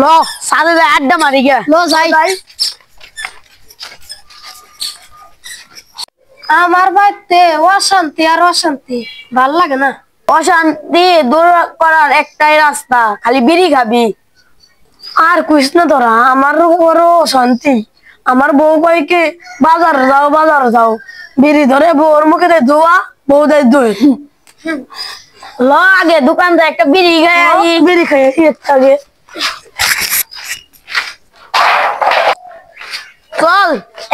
লো সাথে আড্ডা মারি গে লো যাই আমার বাড়িতে অশান্তি আর অশান্তি ভাল লাগে না। অশান্তি দূর করার একটাই রাস্তা, খালি বিড়ি খাবি আর কইস না তোরা। আমার বড় অশান্তি। আমার বউ কয় কি বাজার যাও বিড়ি ধরে বউর মুখে দেয় ধোয়া, বউ দেয় দই। ল আগে দোকান যায় একটা বিড়ি খাই, বিড়ি খাই আগে চল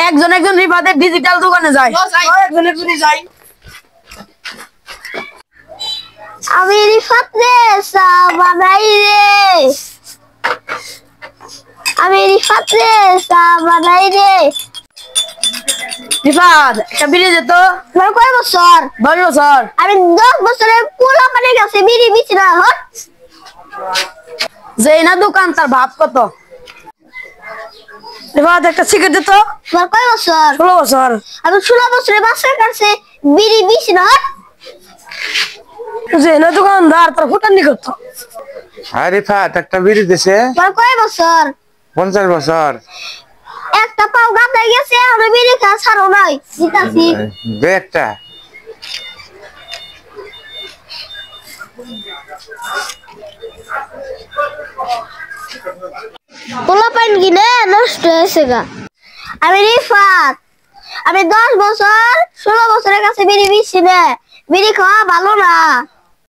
একজন একজন রিফাতের ডিজিটাল দোকানে যায়। একজন একজনই যাই। আমি রিফাত রে চা বানাই রে, আমি রিফাত রে চা বানাই রে। রিফাত একটা বিড়ি দে তো। তোমার কয় বছর? 10 বছর। আমি 10 বছরের পোলা মানে গেছে বিড়ি বিছি না হট। যেই না দোকান তার ভাব কত। রিফাত একটা সিগারেট দে তো। তোমার কয় বছর? 16 বছর। আমি 16 বছরের বাচ্চার কাছে বিড়ি বিছি না হট। যেই না দোকানদার তার ফুটানি কত। হ্যাঁ রিফাত একটা বিড়ি দিছে। তোমার কয় বছর? 50 বছর। একটা পাও গাতাই গেছে আর বিড়ি খা ছাড়ো নাই দিতাছি। দে একটা। পোলা পাইন কিনে নষ্ট হয়েছে গা। আমি রিফাত, আমি 10 বছর 16 বছরের কাছে বিড়ি বিছি না। বিড়ি খাওয়া ভালো না।